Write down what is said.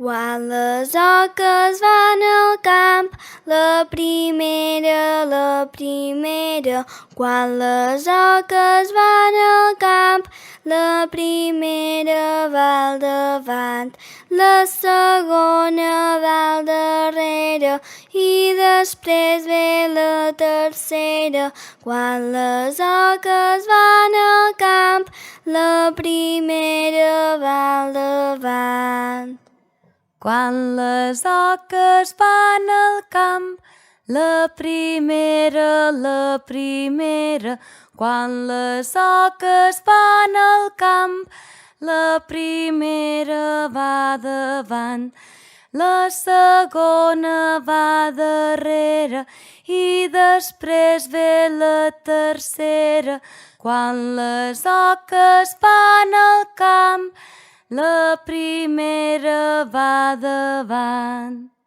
Quan les oques van al camp, la primera. Quan les oques van al camp, la primera va al davant, la segona va al darrere i després ve la tercera. Quan les oques van al camp, la primera va al davant. Quan les oques van al camp, la primera. Quan les oques van al camp, la primera va davant, la segona va darrere i després ve la tercera. Quan les oques van al camp, la primera va davant.